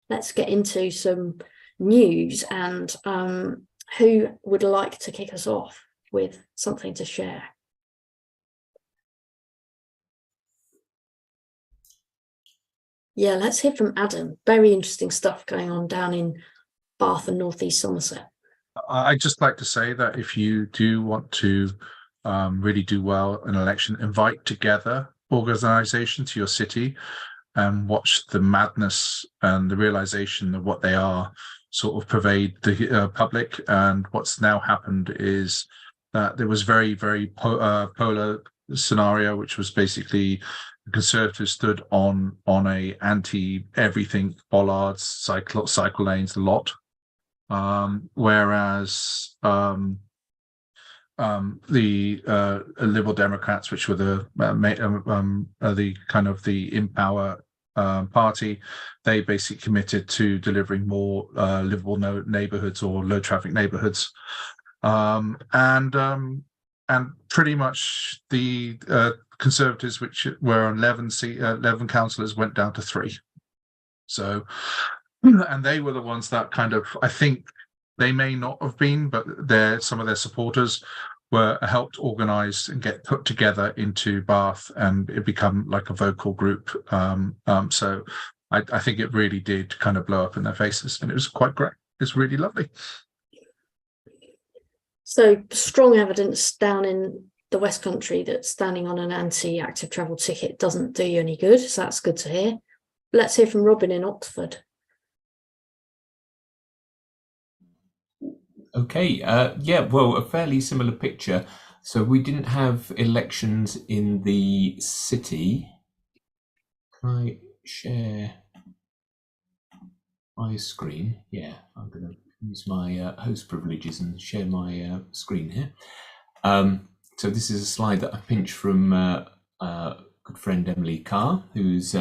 let's get into some news, and who would like to kick us off with something to share? Yeah, let's hear from Adam. Very interesting stuff going on down in Bath and North East Somerset. I'd just like to say that if you do want to really do well in an election, invite together organisation to your city and watch the madness and the realisation of what they are sort of pervade the public. And what's now happened is that there was very, very polar scenario, which was basically the Conservatives stood on a anti-everything bollards, cycle lanes, a lot. Whereas the Liberal Democrats, which were the kind of the in power party, they basically committed to delivering more livable neighbourhoods or low traffic neighbourhoods, and pretty much the Conservatives, which were on 11 councillors, went down to 3. So. And they were the ones that kind of, I think they may not have been, but some of their supporters were helped organise and get put together into Bath, and it become like a vocal group. So I think it really did kind of blow up in their faces, and it was quite great. It's really lovely. So strong evidence down in the West Country that standing on an anti-active travel ticket doesn't do you any good. So that's good to hear. Let's hear from Robin in Oxford. Okay, yeah, well, a fairly similar picture. So we didn't have elections in the city. Can I share my screen? Yeah, I'm going to use my host privileges and share my screen here. So this is a slide that I pinched from good friend Emily Cllr, who's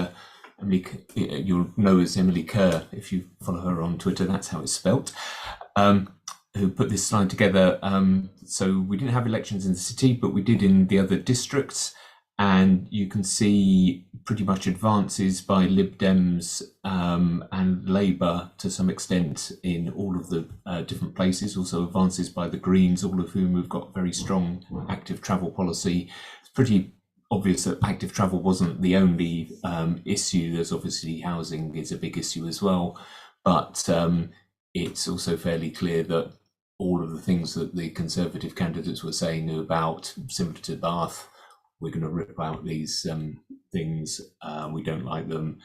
Emily, you'll know as Emily Cllr if you follow her on Twitter. That's how it's spelt. Who put this slide together. So we didn't have elections in the city, but we did in the other districts. And you can see pretty much advances by Lib Dems and Labour to some extent in all of the different places. Also advances by the Greens, all of whom have got very strong active travel policy. It's pretty obvious that active travel wasn't the only issue. There's obviously housing is a big issue as well. But it's also fairly clear that all of the things that the Conservative candidates were saying about, similar to Bath, we're going to rip out these things, we don't like them,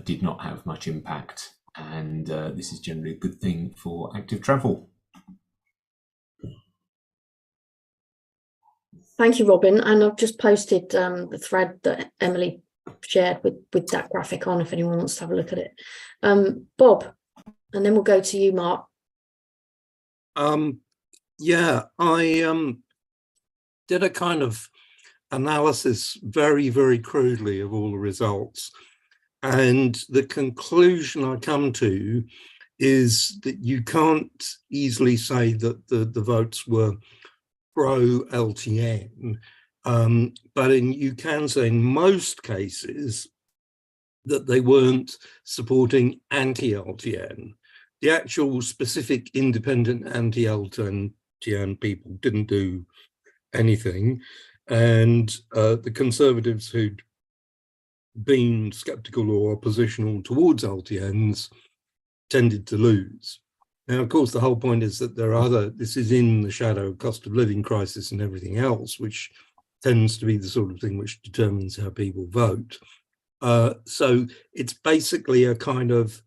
did not have much impact. And this is generally a good thing for active travel. Thank you, Robin. And I've just posted the thread that Emily shared with that graphic on, if anyone wants to have a look at it. Bob, and then we'll go to you, Mark. Yeah, I did a kind of analysis very, very crudely of all the results. And the conclusion I come to is that you can't easily say that the votes were pro-LTN, but you can say in most cases that they weren't supporting anti-LTN. The actual specific independent anti-LTN people didn't do anything. And the Conservatives who'd been sceptical or oppositional towards LTNs tended to lose. Now, of course, the whole point is that this is in the shadow of cost of living crisis and everything else, which tends to be the sort of thing which determines how people vote. So it's basically a kind of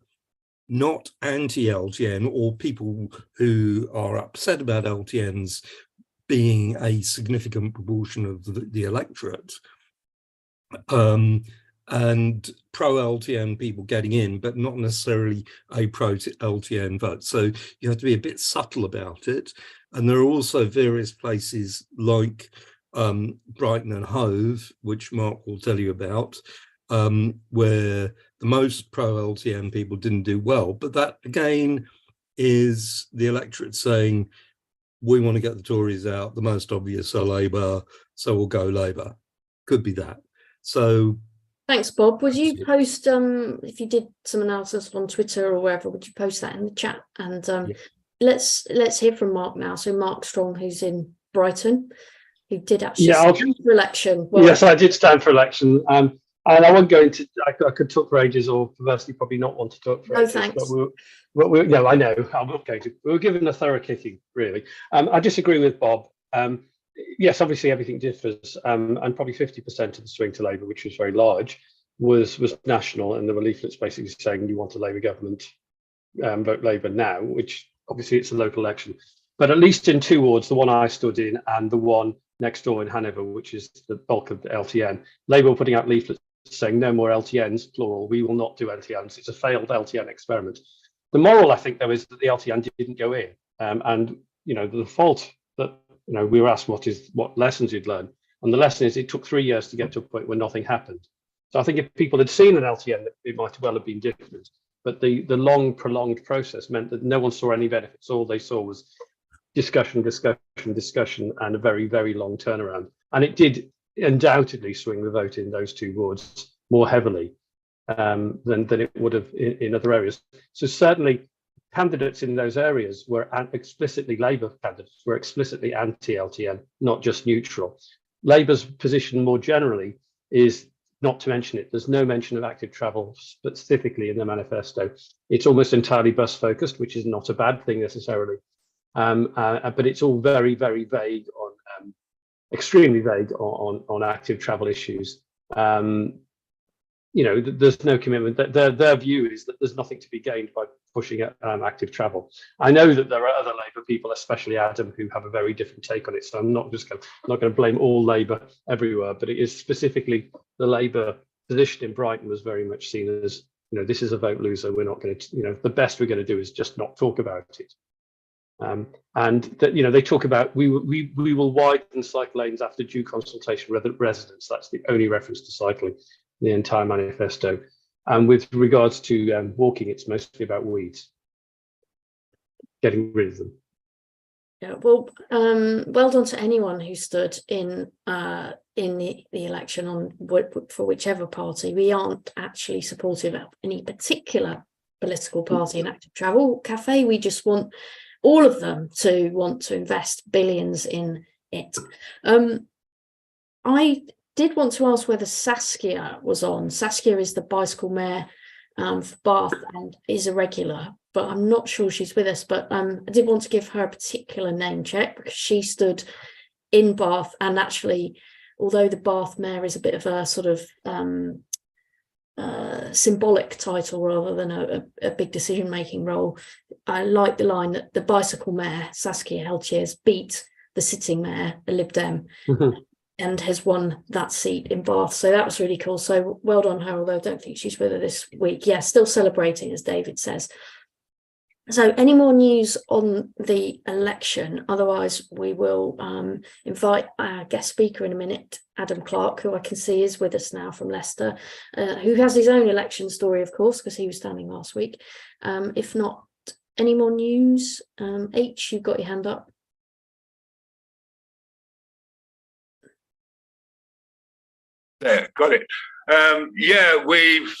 not anti-LTN or people who are upset about LTNs being a significant proportion of the electorate, and pro-LTN people getting in, but not necessarily a pro-LTN vote. So you have to be a bit subtle about it. And there are also various places like Brighton and Hove, which Mark will tell you about, where the most pro-LTN people didn't do well. But that, again, is the electorate saying, we want to get the Tories out, the most obvious are Labour, so we'll go Labour. Could be that. So Thanks, Bob. Would you post if you did some analysis on Twitter or wherever, would you post that in the chat? And let's hear from Mark now. So Mark Strong, who's in Brighton, who did actually stand for election. Well, yes, I did stand for election. And I won't go into. I could talk for ages, or perversely probably not want to talk for ages. Thanks. But no, I know. I'm not going to. We were given a thorough kicking, really. I disagree with Bob. Yes, obviously everything differs, and probably 50% of the swing to Labour, which was very large, was national, and there were leaflets basically saying you want a Labour government, vote Labour now, which obviously it's a local election. But at least in two wards, the one I stood in and the one next door in Hanover, which is the bulk of the LTN, Labour were putting out leaflets saying no more LTNs, plural, we will not do LTNs. It's a failed LTN experiment. The moral, I think, though, is that the LTN didn't go in, and the fault that we were asked what lessons you'd learned, and the lesson is it took 3 years to get to a point where nothing happened. So I think if people had seen an LTN, it might well have been different. But the long, prolonged process meant that no one saw any benefits. All they saw was discussion, and a very, very long turnaround. And it did undoubtedly swing the vote in those two wards more heavily than it would have in other areas. So certainly candidates in those areas were explicitly Labour candidates, were explicitly anti-LTN, not just neutral. Labour's position more generally is not to mention it. There's no mention of active travel specifically in the manifesto. It's almost entirely bus focused, which is not a bad thing necessarily. But it's all very, very vague on, extremely vague on active travel issues. There's no commitment. Their view is that there's nothing to be gained by pushing active travel. I know that there are other Labour people, especially Adam, who have a very different take on it. So I'm not going to blame all Labour everywhere, but it is specifically the Labour position in Brighton was very much seen as, this is a vote loser. We're not going to, the best we're going to do is just not talk about it. And that they talk about we will widen cycle lanes after due consultation with residents. That's the only reference to cycling in the entire manifesto. And with regards to walking, it's mostly about weeds, getting rid of them. Yeah, well done to anyone who stood in the election for whichever party. We aren't actually supportive of any particular political party in active travel cafe. We just want all of them to want to invest billions in it. I did want to ask whether Saskia was on. Saskia is the bicycle mayor for Bath and is a regular, but I'm not sure she's with us. But I did want to give her a particular name check because she stood in Bath, and actually, although the Bath mayor is a bit of a sort of symbolic title rather than a big decision-making role, I like the line that the bicycle mayor, Saskia Heltiers, beat the sitting mayor, a Lib Dem, and has won that seat in Bath. So that was really cool. So well done her, although I don't think she's with her this week. Yeah, still celebrating, as David says. So any more news on the election? Otherwise, we will invite our guest speaker in a minute, Adam Clarke, who I can see is with us now from Leicester, who has his own election story, of course, because he was standing last week. If not, any more news? H, you've got your hand up. There, got it. Yeah, we've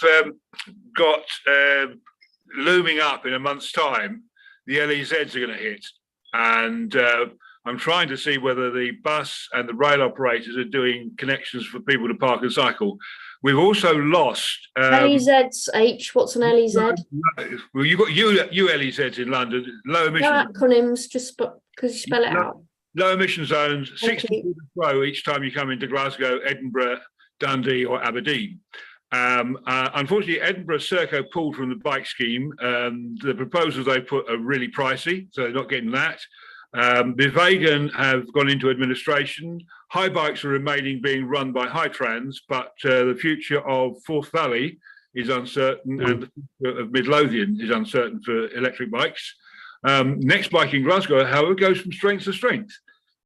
got looming up in a month's time, the LEZs are going to hit. And I'm trying to see whether the bus and the rail operators are doing connections for people to park and cycle. We've also lost... LEZs, H, what's an LEZ? Well, you've got you LEZs in London, low emission... No acronyms, just because you spell it out. Low emission zones, 60 throw each time you come into Glasgow, Edinburgh, Dundee or Aberdeen. Unfortunately, Edinburgh Serco pulled from the bike scheme. The proposals they put are really pricey, so they're not getting that. Bivagan have gone into administration. High bikes are remaining being run by Hightrans, but the future of Forth Valley is uncertain, and the future of Midlothian is uncertain for electric bikes. Next Bike in Glasgow, however, goes from strength to strength,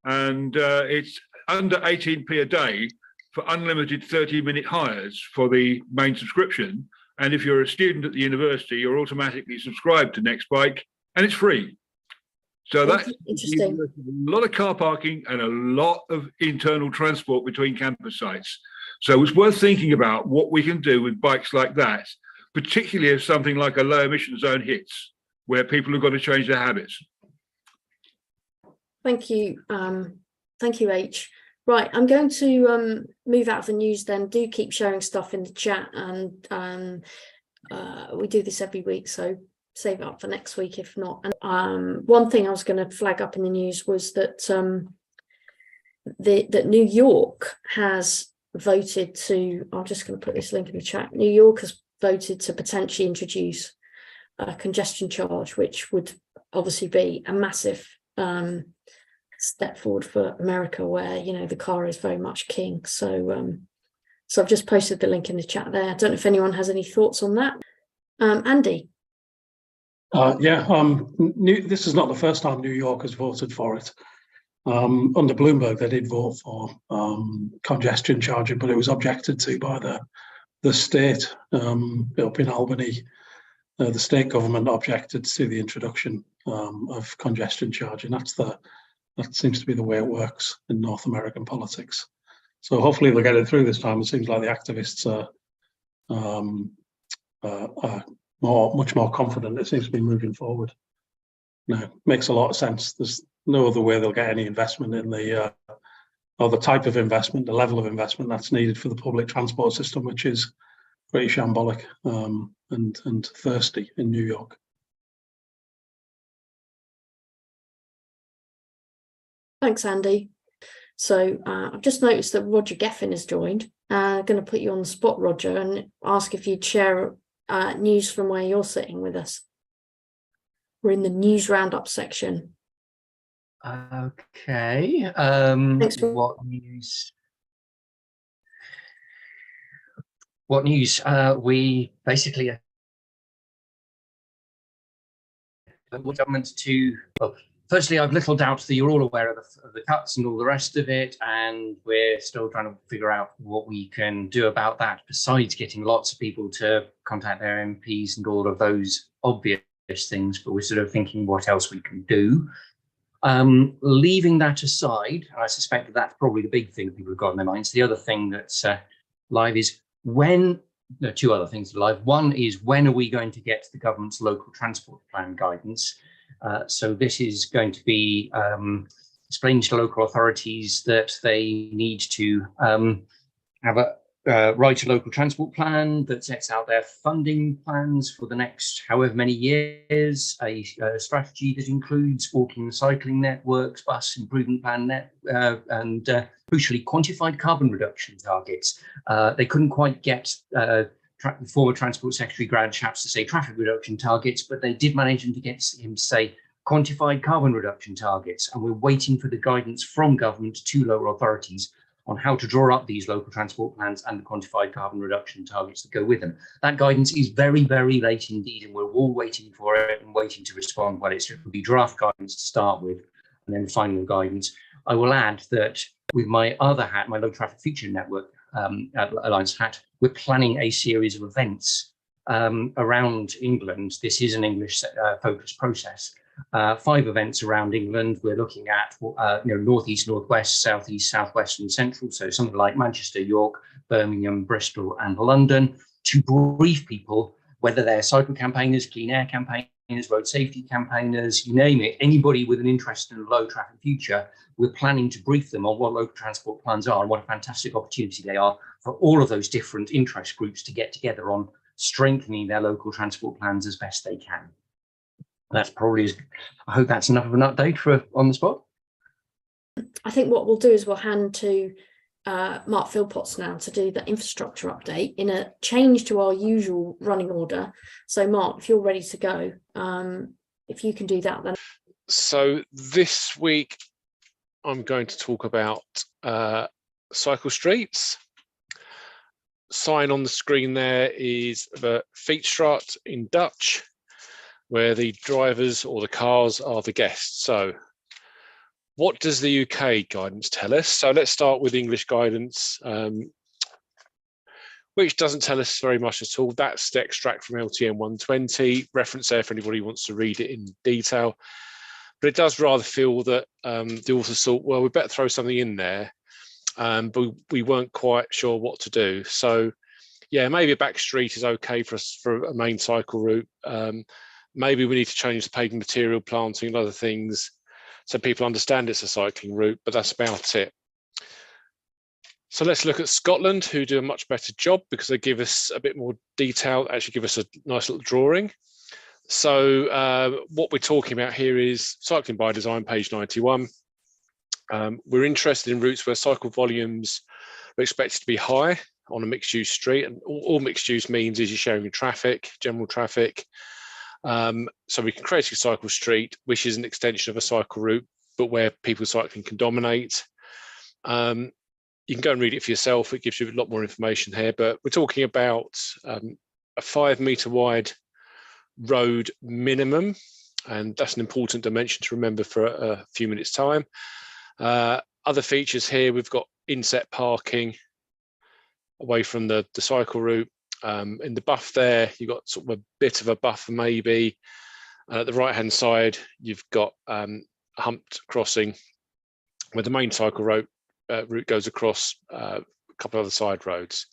and it's under 18p a day for unlimited 30-minute hires for the main subscription. And if you're a student at the university, you're automatically subscribed to Next Bike, and it's free. So that's interesting. A lot of car parking and a lot of internal transport between campus sites. So it's worth thinking about what we can do with bikes like that, particularly if something like a low emission zone hits, where people have got to change their habits. Thank you. Thank you, H. Right, I'm going to move out of the news then. Do keep sharing stuff in the chat, and we do this every week, so save it up for next week if not. And one thing I was going to flag up in the news was that that New York has voted to, I'm just going to put this link in the chat, New York has voted to potentially introduce a congestion charge, which would obviously be a massive step forward for America, where, you know, the car is very much king. So so I've just posted the link in the chat there. I don't know if anyone has any thoughts on that. Andy? This is not the first time New York has voted for it. Under Bloomberg, they did vote for congestion charging, but it was objected to by the state up in Albany. The state government objected to the introduction of congestion charging. That seems to be the way it works in North American politics. So hopefully they'll get it through this time. It seems like the activists are much more confident. It seems to be moving forward. Now, makes a lot of sense. There's no other way they'll get any investment in the type of investment, the level of investment that's needed for the public transport system, which is pretty shambolic and thirsty in New York. Thanks, Andy. So I've just noticed that Roger Geffin has joined. I'm going to put you on the spot, Roger, and ask if you'd share news from where you're sitting with us. We're in the news roundup section. Okay. What news? What news? We basically want government to. Well, firstly, I've little doubt that you're all aware of the cuts and all the rest of it, and we're still trying to figure out what we can do about that, besides getting lots of people to contact their MPs and all of those obvious things, but we're sort of thinking what else we can do. Leaving that aside, I suspect that's probably the big thing that people have got in their minds. The other thing that's live is when, no, two other things live. One is, when are we going to get the government's local transport plan guidance? So this is going to be explaining to local authorities that they need to have a write a local transport plan that sets out their funding plans for the next however many years, a strategy that includes walking and cycling networks, bus improvement plan and crucially quantified carbon reduction targets. They couldn't quite get former Transport Secretary Grant Shapps to say traffic reduction targets, but they did manage to get him to say quantified carbon reduction targets. And we're waiting for the guidance from government to local authorities on how to draw up these local transport plans and the quantified carbon reduction targets that go with them. That guidance is very, very late indeed, and we're all waiting for it and waiting to respond. Well, it will be draft guidance to start with, and then final guidance. I will add that with my other hat, my Low Traffic Future Network Alliance hat, we're planning a series of events around England. This is an English focused process. 5 events around England. We're looking at northeast, northwest, southeast, southwest, and central. So something like Manchester, York, Birmingham, Bristol, and London, to brief people, whether they're cycle campaigners, clean air campaigners, road safety campaigners, you name it, anybody with an interest in a low traffic future. We're planning to brief them on what local transport plans are and what a fantastic opportunity they are for all of those different interest groups to get together on strengthening their local transport plans as best they can. That's probably, I hope that's enough of an update for on the spot. I think what we'll do is we'll hand to Mark Philpotts now to do the infrastructure update in a change to our usual running order. So Mark, if you're ready to go, if you can do that then. So this week I'm going to talk about cycle streets. Sign on the screen there is the Fietsstraat in Dutch, where the drivers or the cars are the guests. So what does the UK guidance tell us? So let's start with English guidance, which doesn't tell us very much at all. That's the extract from LTN 120, reference there if anybody wants to read it in detail. But it does rather feel that the authors thought, well, we better throw something in there but we weren't quite sure what to do. So yeah, maybe a back street is okay for us for a main cycle route. Maybe we need to change the paving material, planting and other things so people understand it's a cycling route, but that's about it. So let's look at Scotland, who do a much better job because they give us a bit more detail, actually give us a nice little drawing. So what we're talking about here is cycling by design, page 91. We're interested in routes where cycle volumes are expected to be high on a mixed use street, and all mixed use means is you're sharing traffic, general traffic. So we can create a cycle street, which is an extension of a cycle route, but where people cycling can dominate. You can go and read it for yourself. It gives you a lot more information here, but we're talking about a 5 metre wide road minimum, and that's an important dimension to remember for a few minutes' time. Other features here, we've got inset parking away from the cycle route. In the buff there, you've got sort of a bit of a buffer maybe. And at the right-hand side, you've got a humped crossing where the main cycle route goes across a couple of other side roads.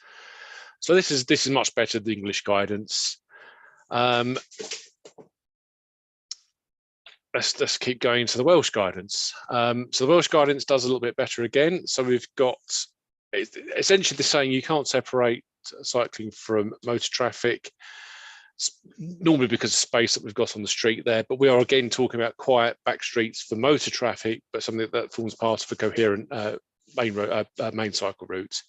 So this is much better than the English guidance. Let's keep going to the Welsh guidance. So the Welsh guidance does a little bit better again. So we've got essentially they're saying you can't separate cycling from motor traffic, normally because of space that we've got on the street there, but we are again talking about quiet back streets for motor traffic, but something that forms part of a coherent main cycle route.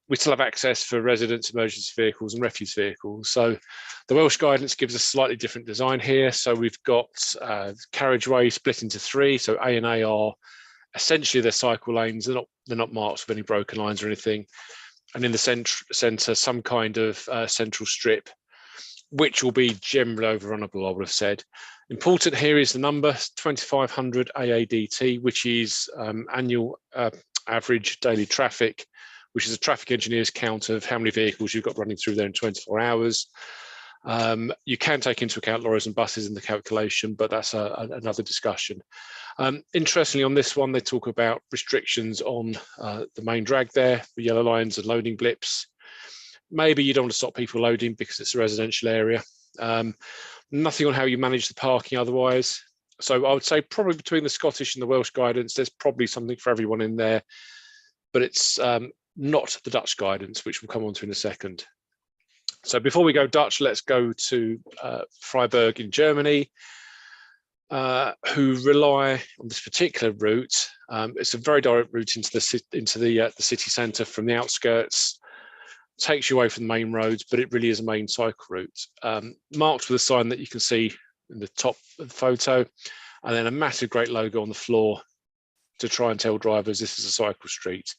We still have access for residents, emergency vehicles and refuse vehicles. So the Welsh guidance gives a slightly different design here. So we've got carriageway split into 3. So A and A are essentially their cycle lanes. They're not marked with any broken lines or anything. And in the centre, some kind of central strip, which will be generally overrunnable, I would have said. Important here is the number 2500 AADT, which is annual average daily traffic, which is a traffic engineer's count of how many vehicles you've got running through there in 24 hours. You can take into account lorries and buses in the calculation, but that's another discussion. Interestingly, on this one, they talk about restrictions on the main drag there, the yellow lines and loading blips. Maybe you don't want to stop people loading because it's a residential area. Nothing on how you manage the parking otherwise. So I would say probably between the Scottish and the Welsh guidance, there's probably something for everyone in there, but it's not the Dutch guidance, which we'll come on to in a second. So before we go Dutch, let's go to Freiburg in Germany, who rely on this particular route. It's a very direct route into the city centre from the outskirts. Takes you away from the main roads, but it really is a main cycle route. Marked with a sign that you can see in the top of the photo, and then a massive great logo on the floor to try and tell drivers this is a cycle street.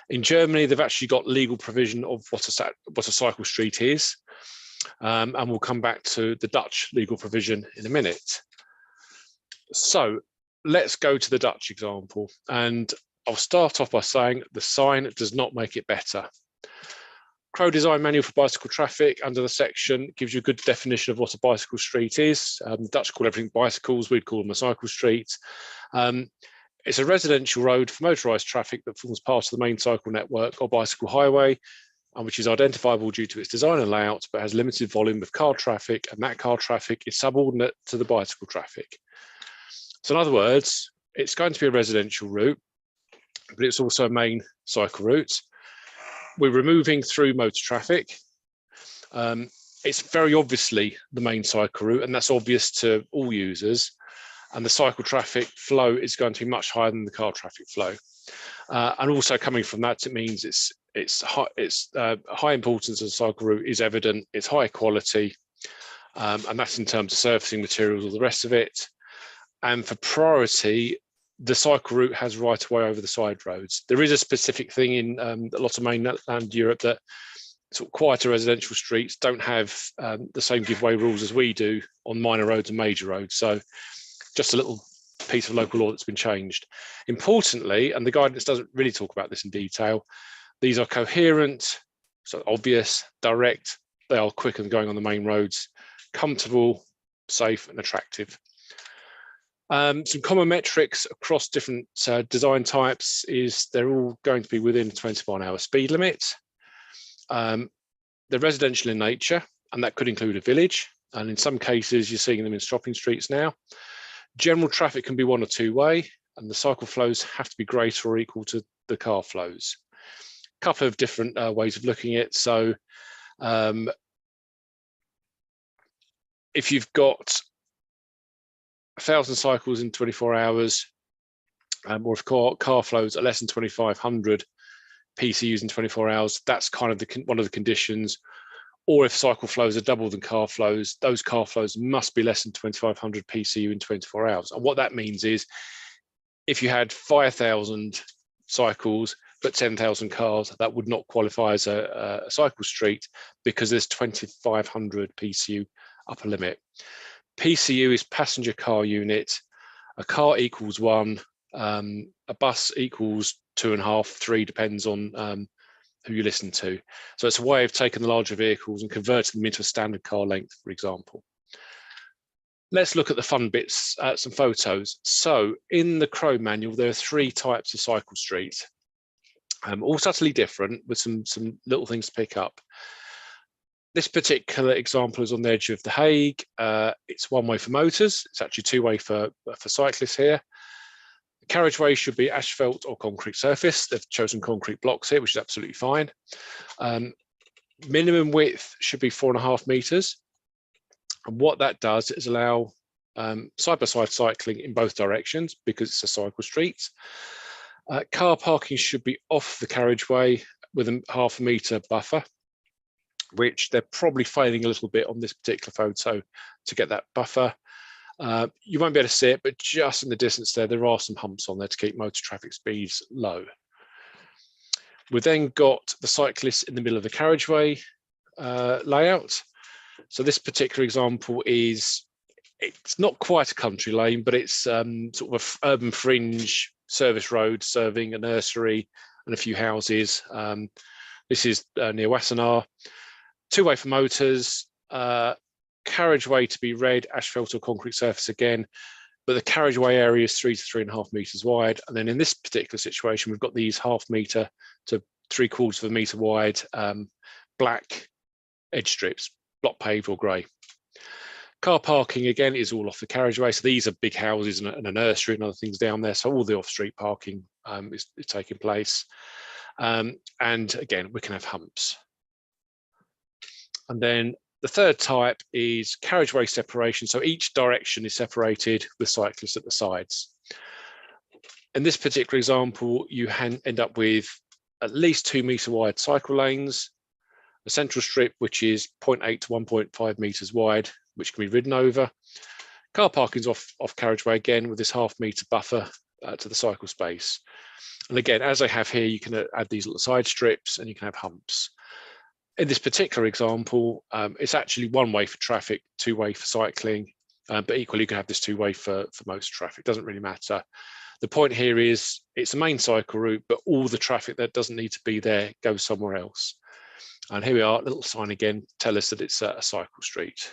In Germany, they've actually got legal provision of what a cycle street is, and we'll come back to the Dutch legal provision in a minute. So let's go to the Dutch example, and I'll start off by saying the sign does not make it better. Crow Design Manual for Bicycle Traffic under the section gives you a good definition of what a bicycle street is. The Dutch call everything bicycles, we'd call them a cycle street. It's a residential road for motorised traffic that forms part of the main cycle network or bicycle highway, and which is identifiable due to its design and layout, but has limited volume of car traffic, and that car traffic is subordinate to the bicycle traffic. So in other words, it's going to be a residential route, but it's also a main cycle route. We're removing through motor traffic. It's very obviously the main cycle route, and that's obvious to all users. And the cycle traffic flow is going to be much higher than the car traffic flow. And also coming from that, it means it's high importance of the cycle route is evident. It's high quality, and that's in terms of surfacing materials, all the rest of it. And for priority, the cycle route has right of way over the side roads. There is a specific thing in a lot of mainland Europe that sort of quieter residential streets don't have the same giveaway rules as we do on minor roads and major roads. So just a little piece of local law that's been changed. Importantly, and the guidance doesn't really talk about this in detail, these are coherent, so obvious, direct, they are quicker than going on the main roads, comfortable, safe and attractive. Some common metrics across different design types is they're all going to be within the 20-mile-an-hour speed limit. They're residential in nature, and that could include a village. And in some cases, you're seeing them in shopping streets now. General traffic can be one or two-way, and the cycle flows have to be greater or equal to the car flows. A couple of different ways of looking at it. So if you've got 1,000 cycles in 24 hours, or if car flows are less than 2,500 PCUs in 24 hours, that's kind of one of the conditions. Or if cycle flows are double than car flows, those car flows must be less than 2,500 PCU in 24 hours. And what that means is if you had 5,000 cycles but 10,000 cars, that would not qualify as a cycle street because there's 2,500 PCU upper limit. PCU is passenger car unit. A car equals 1, a bus equals 2.5, 3, depends on who you listen to. So it's a way of taking the larger vehicles and converting them into a standard car length, for example. Let's look at the fun bits, some photos. So in the Cllr manual, there are 3 types of cycle street, all subtly different with some little things to pick up. This particular example is on the edge of The Hague. It's one way for motors. It's actually 2-way for cyclists here. The carriageway should be asphalt or concrete surface. They've chosen concrete blocks here, which is absolutely fine. Minimum width should be 4.5 meters. And what that does is allow side-by-side cycling in both directions because it's a cycle street. Car parking should be off the carriageway with a 0.5 meter buffer, which they're probably failing a little bit on this particular photo to get that buffer. You won't be able to see it, but just in the distance there are some humps on there to keep motor traffic speeds low. We've then got the cyclists in the middle of the carriageway layout. So this particular example it's not quite a country lane, but it's sort of an urban fringe service road serving a nursery and a few houses. This is near Wassenaar. 2-way for motors, carriageway to be red, asphalt or concrete surface again, but the carriageway area is 3 to 3.5 meters wide. And then in this particular situation, we've got these 0.5 meter to 3/4 of a meter wide black edge strips, block paved or grey. Car parking again is all off the carriageway. So these are big houses and a nursery and other things down there. So all the off-street parking is taking place. And again, we can have humps. And then the third type is carriageway separation. So each direction is separated with cyclists at the sides. In this particular example, you end up with at least 2 meter wide cycle lanes, a central strip, which is 0.8 to 1.5 meters wide, which can be ridden over. Car parking's off carriageway again with this 0.5 meter buffer to the cycle space. And again, as I have here, you can add these little side strips and you can have humps. In this particular example, it's actually 1-way for traffic, 2-way for cycling, but equally you can have this 2-way for most traffic. Doesn't really matter. The point here is it's a main cycle route, but all the traffic that doesn't need to be there goes somewhere else. And here we are, little sign again, tell us that it's a cycle street.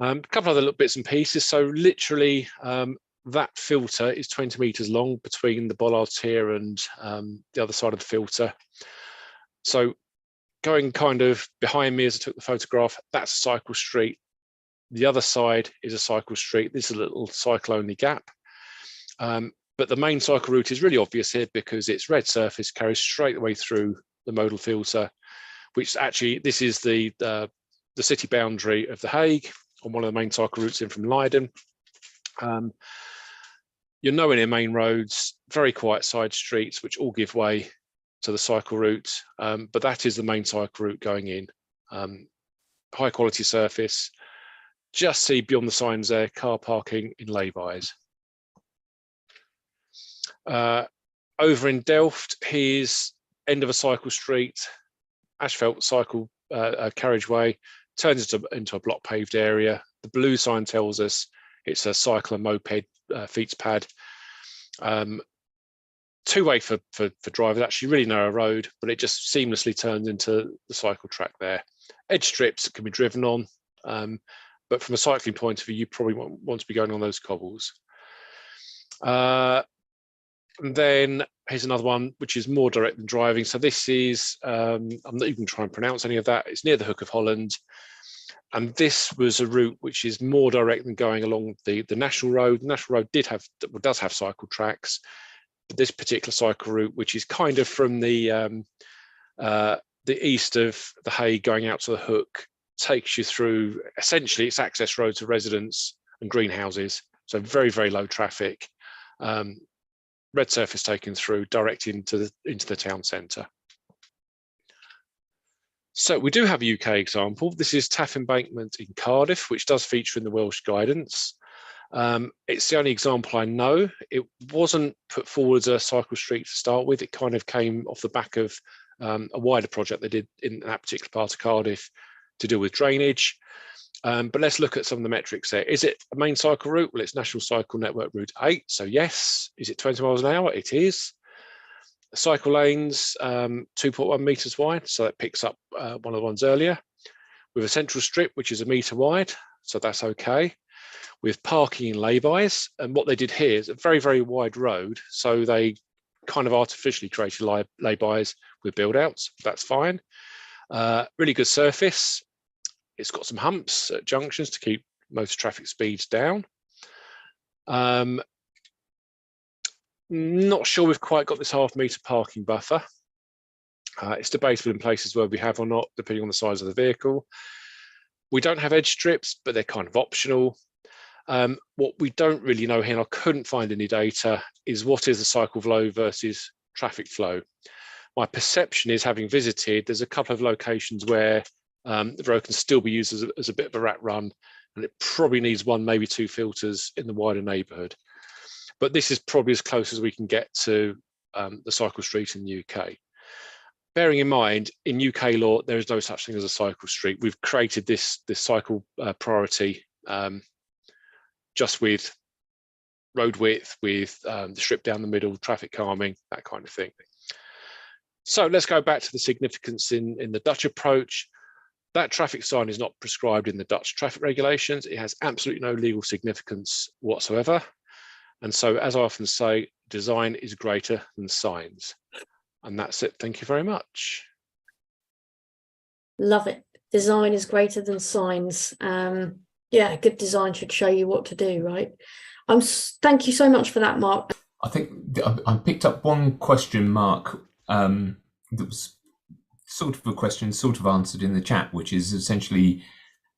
A couple other little bits and pieces. So literally that filter is 20 meters long between the bollards here and the other side of the filter. So going kind of behind me as I took the photograph, that's a cycle street. The other side is a cycle street. This is a little cycle-only gap. But the main cycle route is really obvious here because it's red surface, carries straight the way through the modal filter, which actually, this is the city boundary of The Hague on one of the main cycle routes in from Leiden. You're nowhere near main roads, very quiet side streets, which all give way to the cycle route, but that is the main cycle route going in. High quality surface, just see beyond the signs there, car parking in lay-bys. Over in Delft, here's end of a cycle street, asphalt cycle carriageway, turns into a block paved area. The blue sign tells us it's a cycle and moped feats pad. 2-way for drivers, actually really narrow road, but it just seamlessly turns into the cycle track there. Edge strips that can be driven on. but from a cycling point of view, you probably want to be going on those cobbles. And then here's another one, which is more direct than driving. So this is, I'm not even trying to pronounce any of that. It's near the Hook of Holland. And this was a route which is more direct than going along the National Road. The National Road does have cycle tracks, but this particular cycle route, which is kind of from the east of the Hague going out to the Hook, takes you through, essentially it's access road to residents and greenhouses. So very, very low traffic. Red surface taken through direct into the town centre. So we do have a UK example. This is Taff Embankment in Cardiff, which does feature in the Welsh guidance. It's the only example I know. It wasn't put forward as a cycle street to start with. It kind of came off the back of a wider project they did in that particular part of Cardiff to deal with drainage. But let's look at some of the metrics there. Is it a main cycle route? Well, it's National Cycle Network Route 8, so yes. Is it 20 miles an hour? It is. Cycle lanes, 2.1 metres wide, so that picks up one of the ones earlier. With a central strip, which is 1 metre wide, so that's okay. With parking and lay-bys, and what they did here is a very, very wide road, so they kind of artificially created lay-bys with build-outs. That's fine. Really good surface. It's got some humps at junctions to keep most traffic speeds down. Not sure we've quite got this half-metre parking buffer. It's debatable in places where we have or not, depending on the size of the vehicle. We don't have edge strips, but they're kind of optional. What we don't really know here, and I couldn't find any data, is what is the cycle flow versus traffic flow. My perception is, having visited, there's a couple of locations where the road can still be used as a bit of a rat run, and it probably needs 1, maybe 2 filters in the wider neighbourhood. But this is probably as close as we can get to the cycle street in the UK. Bearing in mind, in UK law, there is no such thing as a cycle street. We've created this cycle priority just with road width, with the strip down the middle, traffic calming, that kind of thing. So let's go back to the significance in the Dutch approach. That traffic sign is not prescribed in the Dutch traffic regulations. It has absolutely no legal significance whatsoever. And so, as I often say, design is greater than signs. And that's it. Thank you very much. Love it. Design is greater than signs. Yeah, good design should show you what to do, right? Thank you so much for that, Mark. I think I picked up one question, Mark, that was sort of a question sort of answered in the chat, which is essentially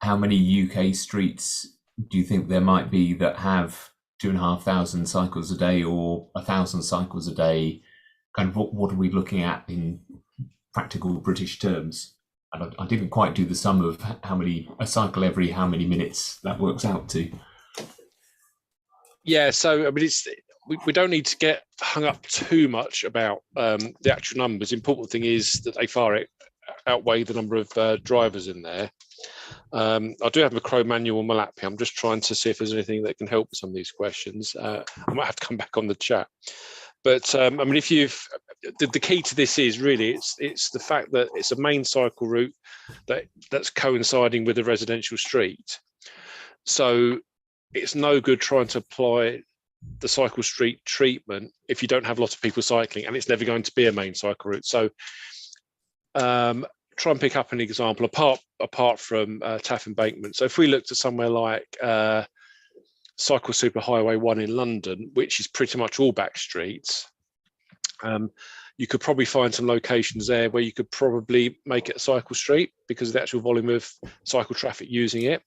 how many UK streets do you think there might be that have 2,500 cycles a day or 1,000 cycles a day? Kind of what are we looking at in practical British terms? And I didn't quite do the sum of how many a cycle every how many minutes that works out to. Yeah, so I mean, we don't need to get hung up too much about the actual numbers. The important thing is that they far outweigh the number of drivers in there. I do have a Chrome manual on my lap here. I'm just trying to see if there's anything that can help with some of these questions. I might have to come back on the chat. But I mean, if the key to this is really it's the fact that it's a main cycle route that's coinciding with a residential street. So it's no good trying to apply the cycle street treatment if you don't have a lot of people cycling, and it's never going to be a main cycle route. So try and pick up an example apart from Taff Embankment. So if we looked at somewhere like Cycle Superhighway 1 in London, which is pretty much all back streets, you could probably find some locations there where you could probably make it a cycle street because of the actual volume of cycle traffic using it.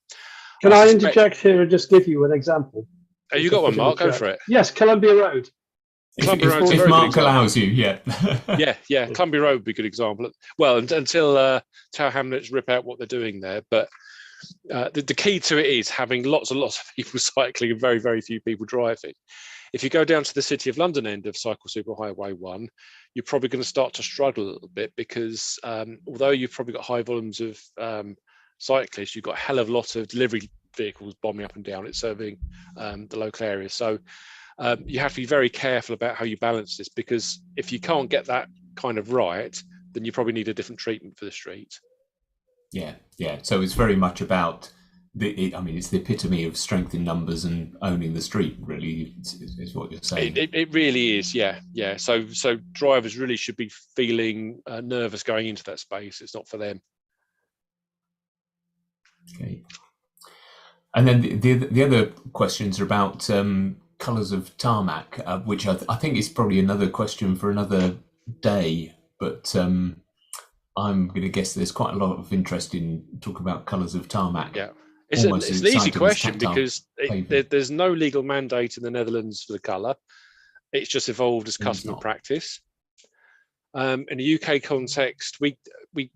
Can I interject here and just give you an example? Oh, you got one, Mark? Go for it. Yes, Columbia Road. If Mark allows you, yeah. yeah. Columbia Road would be a good example. Well, until Tower Hamlets rip out what they're doing there. But the key to it is having lots and lots of people cycling and very, very few people driving. If you go down to the City of London end of Cycle Superhighway 1, you're probably going to start to struggle a little bit because although you've probably got high volumes of cyclists, you've got a hell of a lot of delivery vehicles bombing up and down. It's serving the local area. So you have to be very careful about how you balance this, because if you can't get that kind of right, then you probably need a different treatment for the street. Yeah. So it's very much about I mean, it's the epitome of strength in numbers and owning the street. Really, is what you're saying. It really is, yeah. So drivers really should be feeling nervous going into that space. It's not for them. Okay. And then the other questions are about colours of tarmac, which I think is probably another question for another day. But I'm going to guess there's quite a lot of interest in talking about colours of tarmac. Yeah, it's an easy question because there's no legal mandate in the Netherlands for the colour. It's just evolved as custom and practice. In a UK context, we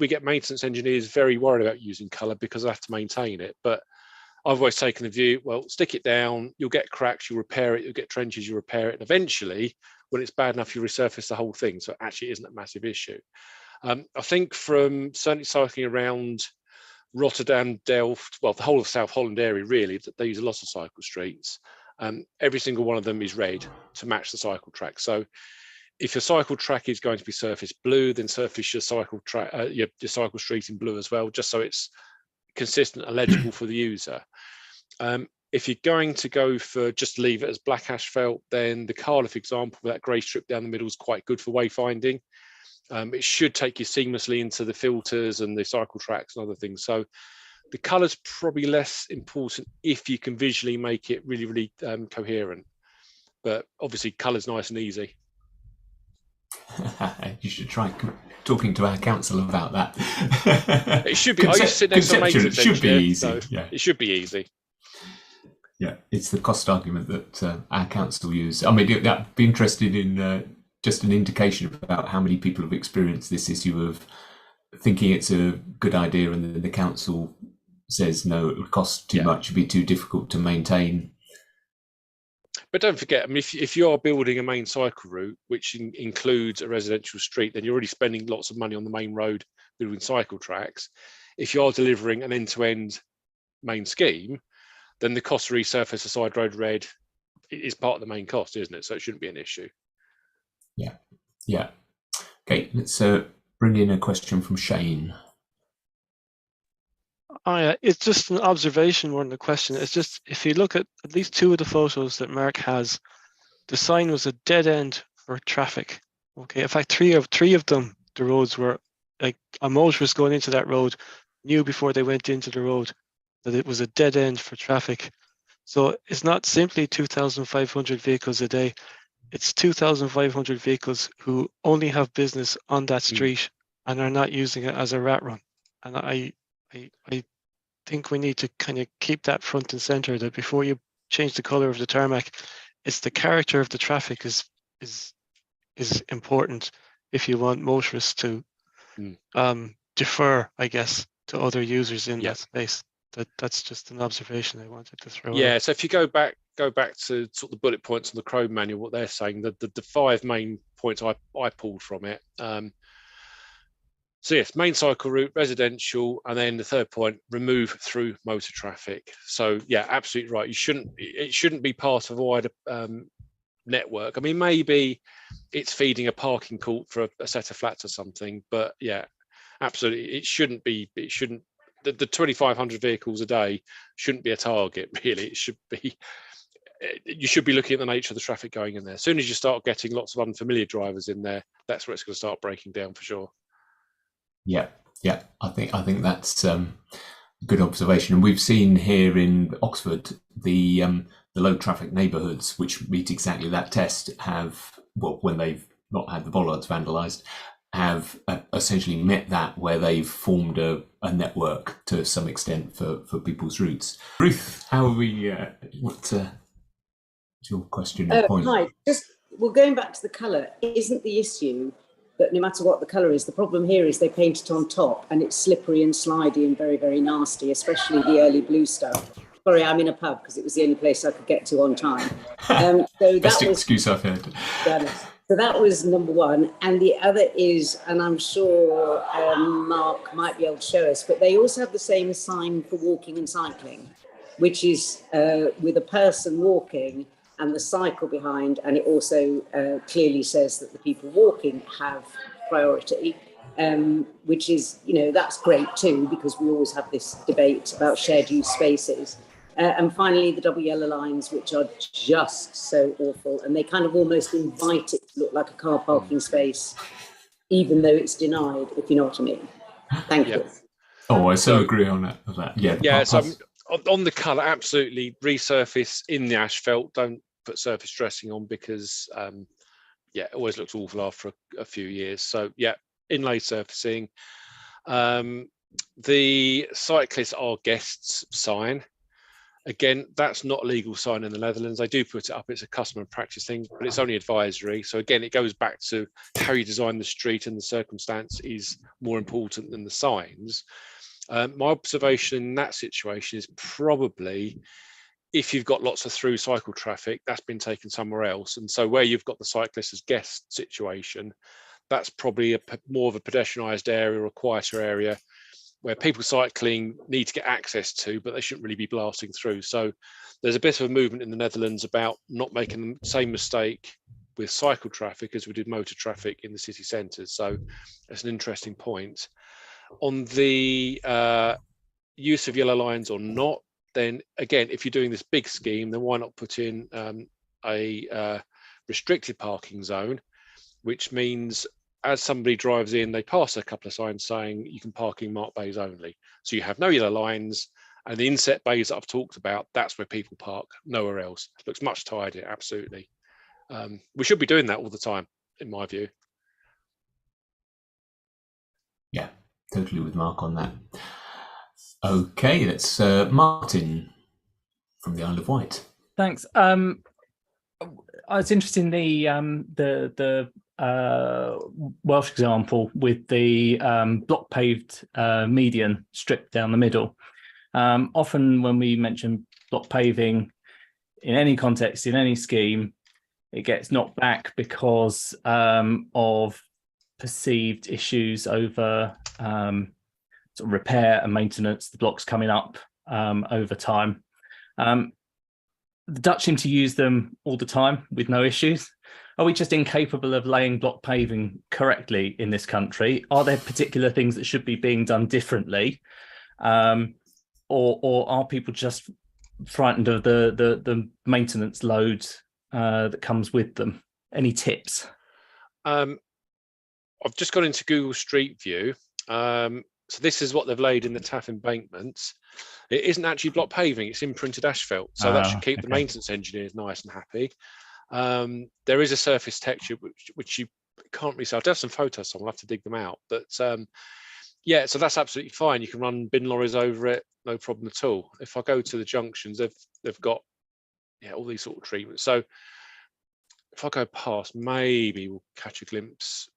get maintenance engineers very worried about using colour because I have to maintain it. But I've always taken the view, well, stick it down, you'll get cracks, you'll repair it, you'll get trenches, you repair it, and eventually, when it's bad enough, you resurface the whole thing. So it actually isn't a massive issue. I think from certainly cycling around Rotterdam, Delft, well, the whole of South Holland area, really, that they use a lot of cycle streets. Every single one of them is red to match the cycle track. So if your cycle track is going to be surfaced blue, then surface your cycle track, your cycle street in blue as well, just so it's consistent and legible for the user. If you're going to go for just leave it as black asphalt, then the Cllr, for example, with that grey strip down the middle is quite good for wayfinding. It should take you seamlessly into the filters and the cycle tracks and other things. So the colour's probably less important if you can visually make it really, really coherent. But obviously, colour's nice and easy. You should try talking to our council about that. It should be. I used to sit next to maintenance should be easy. So yeah. It should be easy. Yeah, it's the cost argument that our council use. I mean, I'd be interested in just an indication about how many people have experienced this issue of thinking it's a good idea and then the council says, no, it would cost too much, it'd be too difficult to maintain. But don't forget, I mean, if you are building a main cycle route, which includes a residential street, then you're already spending lots of money on the main road building cycle tracks. If you are delivering an end-to-end main scheme, then the cost to resurface a side road red is part of the main cost, isn't it? So it shouldn't be an issue. Yeah. Okay, let's bring in a question from Shane. It's just an observation more than a question. It's just, if you look at least two of the photos that Mark has, the sign was a dead end for traffic. Okay, in fact, three of them, the roads were like a motorist going into that road knew before they went into the road that it was a dead end for traffic. So it's not simply 2,500 vehicles a day. It's 2,500 vehicles who only have business on that street and are not using it as a rat run. And I think we need to kind of keep that front and center, that before you change the color of the tarmac, it's the character of the traffic is important if you want motorists to defer, I guess, to other users in that space. That's just an observation I wanted to throw out. So if you go back to sort of the bullet points on the Chrome manual, what they're saying, the five main points I pulled from it. So yes, main cycle route, residential, and then the third point, remove through motor traffic. So yeah, absolutely right. It shouldn't be part of a wider network. I mean, maybe it's feeding a parking court for a set of flats or something, but yeah, absolutely, it shouldn't. The 2,500 vehicles a day shouldn't be a target, really. It should be. You should be looking at the nature of the traffic going in there. As soon as you start getting lots of unfamiliar drivers in there, that's where it's going to start breaking down for sure. Yeah. I think that's a good observation. And we've seen here in Oxford the low traffic neighbourhoods, which meet exactly that test, have, well, when they've not had the bollards vandalised, have essentially met that, where they've formed a network to some extent for people's routes. Ruth, how are we? What's your question or point? Hi, going back to the colour, isn't the issue that no matter what the colour is, the problem here is they paint it on top and it's slippery and slidey and very, very nasty, especially the early blue stuff. Sorry, I'm in a pub because it was the only place I could get to on time. So Best excuse I've heard. So that was number one. And the other is, and I'm sure Mark might be able to show us, but they also have the same sign for walking and cycling, which is with a person walking and the cycle behind, and it also clearly says that the people walking have priority. which is, that's great too, because we always have this debate about shared use spaces. And finally, the double yellow lines, which are just so awful, and they kind of almost invite it to look like a car parking space, even though it's denied, if you know what I mean. Thank you. Oh, I so agree on that. Yeah. Yeah. So on the colour, absolutely resurface in the asphalt. Don't put surface dressing on because, it always looks awful after a few years. So yeah, inlay surfacing. The cyclists are guests sign. Again, that's not a legal sign in the Netherlands. They do put it up. It's a custom and practice thing, but it's only advisory. So again, it goes back to how you design the street, and the circumstance is more important than the signs. My observation in that situation is probably if you've got lots of through cycle traffic, that's been taken somewhere else. And so where you've got the cyclist as guest situation, that's probably more of a pedestrianised area or a quieter area where people cycling need to get access to, but they shouldn't really be blasting through. So there's a bit of a movement in the Netherlands about not making the same mistake with cycle traffic as we did motor traffic in the city centres. So that's an interesting point. On the use of yellow lines or not, then again, if you're doing this big scheme, then why not put in a restricted parking zone, which means as somebody drives in, they pass a couple of signs saying you can park in marked bays only. So you have no yellow lines, and the inset bays that I've talked about, that's where people park, nowhere else. It looks much tidier, absolutely. We should be doing that all the time, in my view. Yeah, totally with Mark on that. Okay, that's Martin from the Isle of Wight. Thanks. I was interested in the Welsh example with the block paved median strip down the middle. Often when we mention block paving in any context, in any scheme, it gets knocked back because of perceived issues over sort of repair and maintenance, the blocks coming up over time. The Dutch seem to use them all the time with no issues. Are we just incapable of laying block paving correctly in this country? Are there particular things that should be being done differently? Or are people just frightened of the maintenance load that comes with them? Any tips? I've just gone into Google Street View. So this is what they've laid in the Taff embankments. It isn't actually block paving, it's imprinted asphalt. So that should keep the maintenance engineers nice and happy. There is a surface texture which you can't really see. I do have some photos, so I'll have to dig them out. But yeah, so that's absolutely fine. You can run bin lorries over it, no problem at all. If I go to the junctions, they've got all these sort of treatments. So if I go past, maybe we'll catch a glimpse.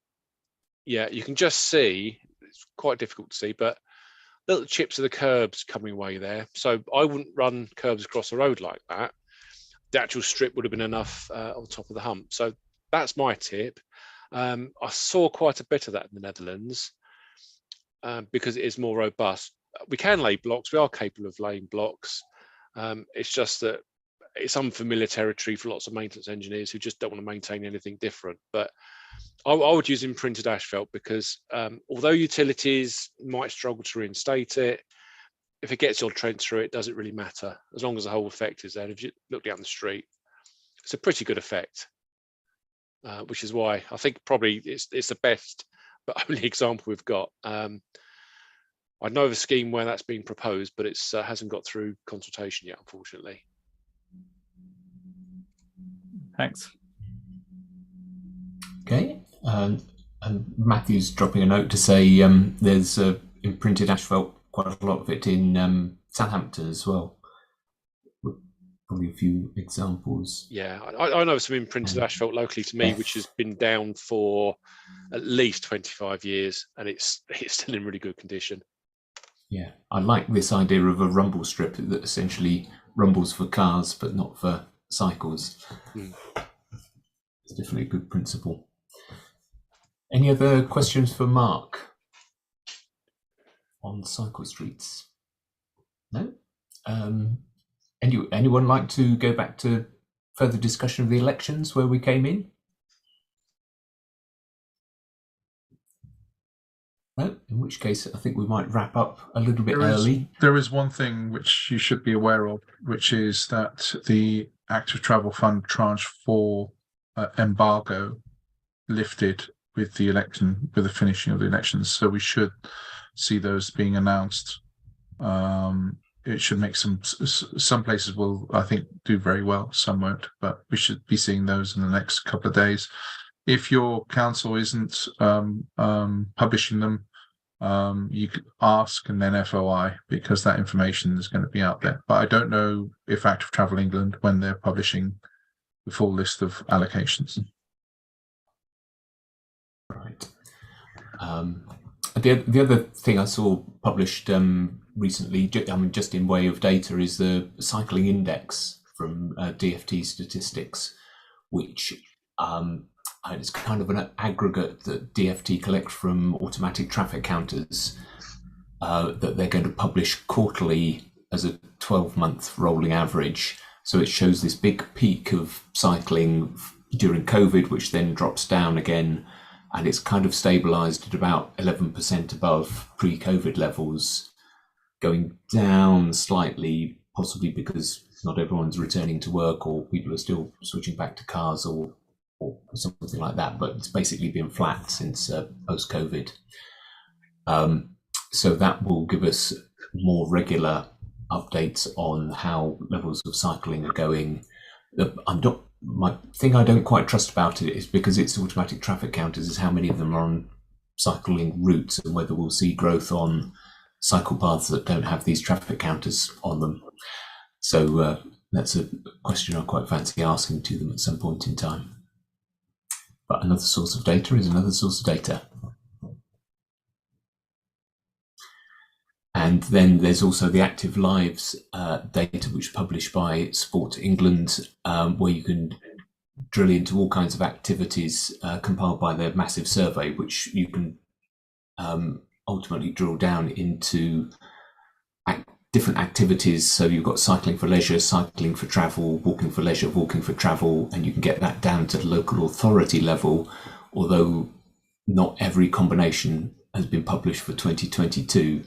Yeah, you can just see, it's quite difficult to see, but little chips of the curbs coming away there. So I wouldn't run curbs across the road like that. The actual strip would have been enough on top of the hump. So that's my tip. I saw quite a bit of that in the Netherlands because it is more robust. We can lay blocks. We are capable of laying blocks. It's just that it's unfamiliar territory for lots of maintenance engineers who just don't want to maintain anything different. But I would use imprinted asphalt because although utilities might struggle to reinstate it, if it gets your tread through it, does it really matter? As long as the whole effect is there. If you look down the street, it's a pretty good effect, which is why I think probably it's the best but only example we've got. I know of a scheme where that's being proposed, but it hasn't got through consultation yet, unfortunately. Thanks. Okay, and Matthew's dropping a note to say there's imprinted asphalt, quite a lot of it in Southampton as well. Probably a few examples. Yeah, I know some imprinted asphalt locally to me, which has been down for at least 25 years, and it's still in really good condition. Yeah, I like this idea of a rumble strip that essentially rumbles for cars but not for cycles. It's definitely a good principle. Any other questions for Mark on cycle streets? No? Anyone like to go back to further discussion of the elections where we came in? in which case I think we might wrap up a little bit early. There is one thing which you should be aware of, which is that the Active Travel Fund tranche 4 embargo lifted with the election, with the finishing of the elections. So we should see those being announced. It should make some places will, I think, do very well, some won't, but we should be seeing those in the next couple of days. If your council isn't publishing them, you could ask and then FOI, because that information is going to be out there. But I don't know if Active Travel England, when they're publishing the full list of allocations. Right. The other thing I saw published recently, just in way of data, is the cycling index from DFT statistics, which it's kind of an aggregate that DFT collect from automatic traffic counters that they're going to publish quarterly as a 12-month rolling average. So it shows this big peak of cycling during COVID, which then drops down again, and it's kind of stabilized at about 11% above pre-COVID levels, going down slightly, possibly because not everyone's returning to work or people are still switching back to cars or something like that, but it's basically been flat since post-COVID. So that will give us more regular updates on how levels of cycling are going. My thing I don't quite trust about it is, because it's automatic traffic counters, is how many of them are on cycling routes and whether we'll see growth on cycle paths that don't have these traffic counters on them. So that's a question I quite fancy asking to them at some point in time. But another source of data is another source of data. And then there's also the Active Lives data, which is published by Sport England, where you can drill into all kinds of activities compiled by their massive survey, which you can ultimately drill down into different activities. So you've got cycling for leisure, cycling for travel, walking for leisure, walking for travel, and you can get that down to the local authority level, although not every combination has been published for 2022.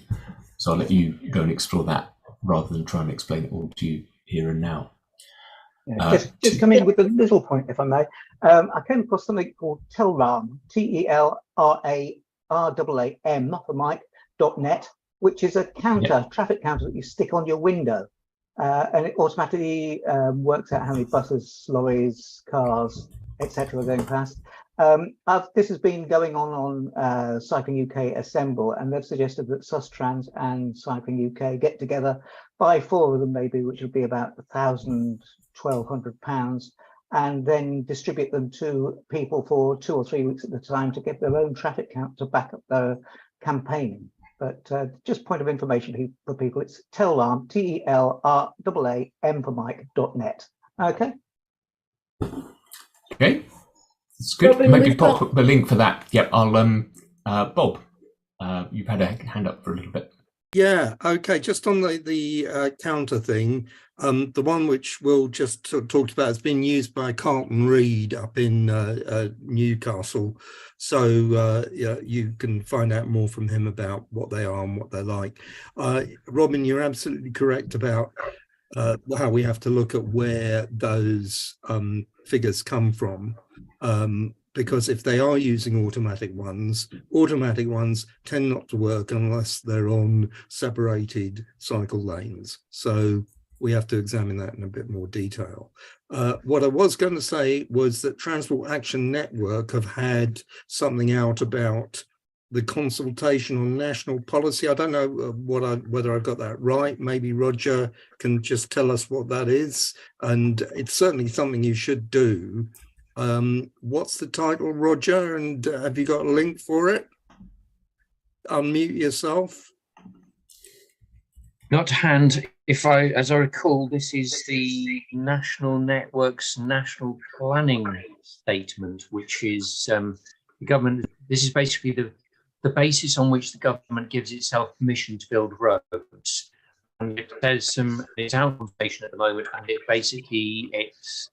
So I'll let you go and explore that rather than try and explain it all to you here and now. Yeah, just come in with a little point, if I may. I came across something called Cllr, TELRARAAM for Mike.net, which is a counter, traffic counter that you stick on your window, and it automatically works out how many buses, lorries, cars, etc. are going past. This has been going on Cycling UK Assemble, and they've suggested that Sustrans and Cycling UK get together, buy 4 of them maybe, which would be about £1,200, and then distribute them to people for 2 or 3 weeks at a time to get their own traffic count to back up their campaign. But just point of information for people, it's Cllr, TELRAAM for Mike.net. Okay. Okay. It's good. Robin, Maybe pop the link for that. Yep, I'll Bob, you've had a hand up for a little bit. Yeah, okay, just on the counter thing, the one which Will just talked about has been used by Carlton Reid up in Newcastle. So yeah, you can find out more from him about what they are and what they're like. Robin, you're absolutely correct about how we have to look at where those figures come from. Because if they are using automatic ones tend not to work unless they're on separated cycle lanes. So we have to examine that in a bit more detail. What I was going to say was that Transport Action Network have had something out about the consultation on national policy. I don't know whether I got that right. Maybe Roger can just tell us what that is. And it's certainly something you should do. What's the title, Roger? And have you got a link for it? Unmute yourself. Not to hand. As I recall, this is the National Network's National Planning Statement, which is the government. This is basically the basis on which the government gives itself permission to build roads. And it says it's out on station at the moment, and it basically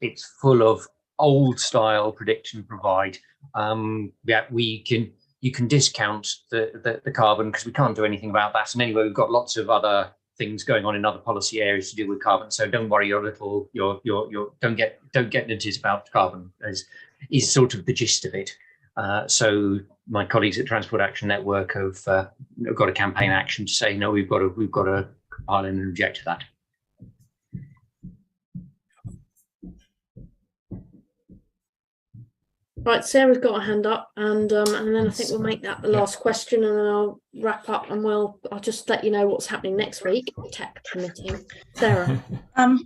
it's full of old style prediction provide. Yeah, you you can discount the carbon because we can't do anything about that. And anyway, we've got lots of other things going on in other policy areas to do with carbon. So don't worry, don't get knitted about carbon is sort of the gist of it. So my colleagues at Transport Action Network have got a campaign action to say, no, we've got to compile and reject that. Right, Sarah's got a hand up, and then I think we'll make that the last question, and then I'll wrap up, and I'll just let you know what's happening next week, tech permitting. Sarah.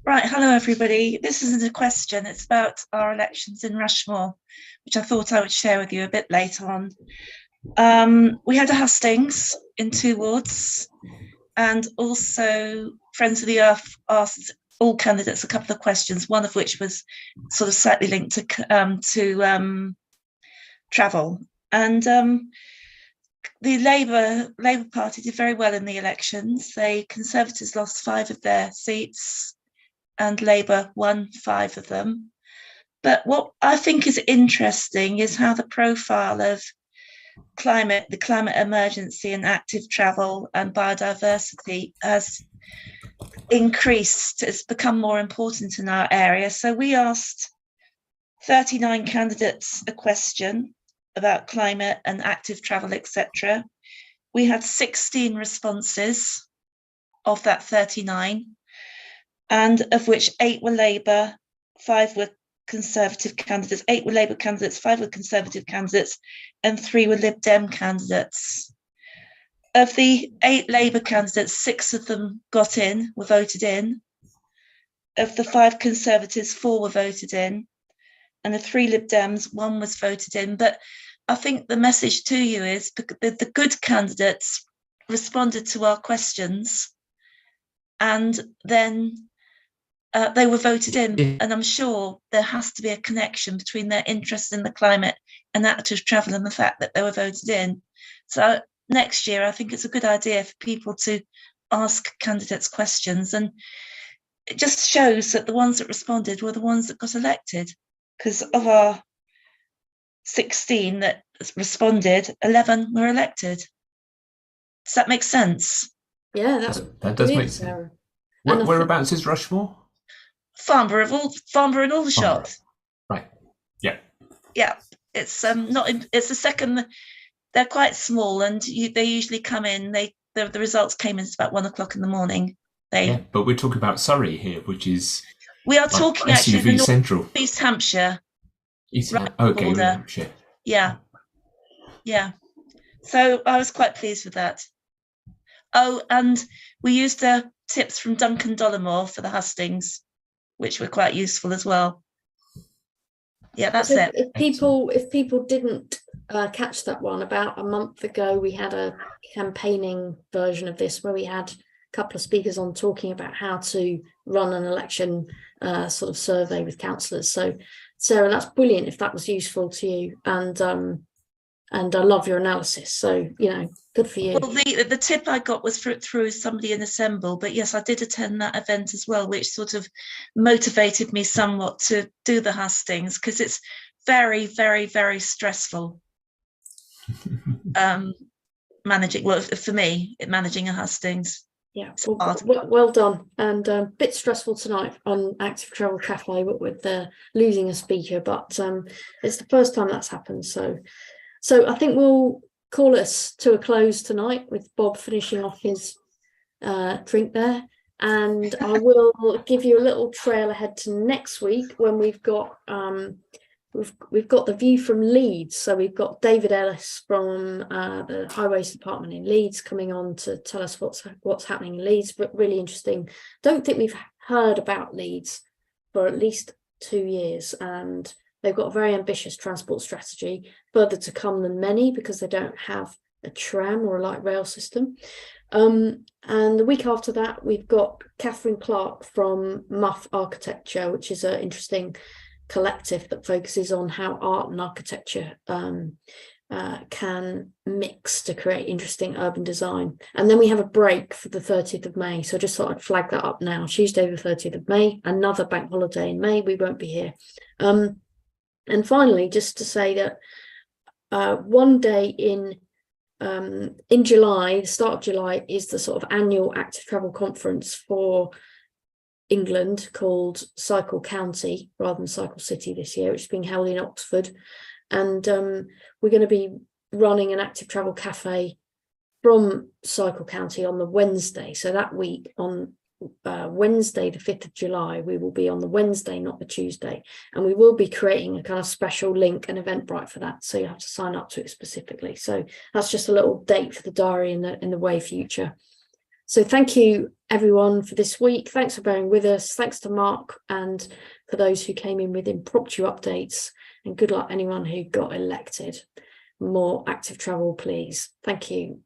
Right, hello everybody. This isn't a question, it's about our elections in Rushmore, which I thought I would share with you a bit later on. We had a hustings in 2 wards, and also Friends of the Earth asked all candidates a couple of questions, one of which was sort of slightly linked to travel. And the Labour Party did very well in the elections. The Conservatives lost 5 of their seats and Labour won 5 of them. But what I think is interesting is how the profile of the climate emergency and active travel and biodiversity has increased. It's become more important in our area. So we asked 39 candidates a question about climate and active travel, etc. We had 16 responses of that 39, and of which 8 were Labour, 5 were Conservative candidates, 8 were Labour candidates, 5 were Conservative candidates, and 3 were Lib Dem candidates. Of the 8 Labour candidates, 6 of them were voted in. Of the 5 Conservatives, 4 were voted in. And the 3 Lib Dems, 1 was voted in. But I think the message to you is the good candidates responded to our questions, and then they were voted in. And I'm sure there has to be a connection between their interest in the climate and active travel and the fact that they were voted in. So next year, I think it's a good idea for people to ask candidates questions, and it just shows that the ones that responded were the ones that got elected, because of our 16 that responded, 11 were elected. Does that make sense? Yeah, that does make sense. Whereabouts is Rushmore? Farnborough and Aldershot. Right. Yeah. Yeah. It's it's the second. They're quite small, and they usually come in. The results came in about 1 o'clock in the morning. But we're talking about Surrey here, which is we are talking actually the central East Hampshire. Okay, Hampshire. Yeah. So I was quite pleased with that. Oh, and we used the tips from Duncan Dollimore for the hustings, which were quite useful as well. Yeah, that's it. If people didn't catch that one, about a month ago, we had a campaigning version of this where we had a couple of speakers on talking about how to run an election sort of survey with councillors. So, Sarah, that's brilliant if that was useful to you, and I love your analysis. So, good for you. Well, the tip I got was through somebody in Assemble, but yes, I did attend that event as well, which sort of motivated me somewhat to do the hustings, because it's very, very, very stressful. Managing a hustings. Yeah, well done, and a bit stressful tonight on Active Travel Cafe with losing a speaker, but it's the first time that's happened. So I think we'll call us to a close tonight with Bob finishing off his drink there, and I will give you a little trail ahead to next week when we've got the view from Leeds. So we've got David Ellis from the Highways Department in Leeds coming on to tell us what's happening in Leeds. But really interesting. Don't think we've heard about Leeds for at least 2 years, and they've got a very ambitious transport strategy, further to come than many, because they don't have a tram or a light rail system. And the week after that, we've got Catherine Clarke from Muff Architecture, which is an interesting collective that focuses on how art and architecture can mix to create interesting urban design. And then we have a break for the 30th of May. So I just thought I'd flag that up now. Tuesday, the 30th of May, another bank holiday in May. We won't be here. And finally, just to say that one day in July, the start of July, is the sort of annual active travel conference for England called Cycle County rather than Cycle City this year, which is being held in Oxford. And we're going to be running an active travel cafe from Cycle County on the Wednesday. So that week on Wednesday, the 5th of July, we will be on the Wednesday, not the Tuesday. And we will be creating a kind of special link and Eventbrite for that. So you have to sign up to it specifically. So that's just a little date for the diary in the way future. So thank you, everyone, for this week. Thanks for bearing with us. Thanks to Mark and for those who came in with impromptu updates. And good luck anyone who got elected. More active travel, please. Thank you.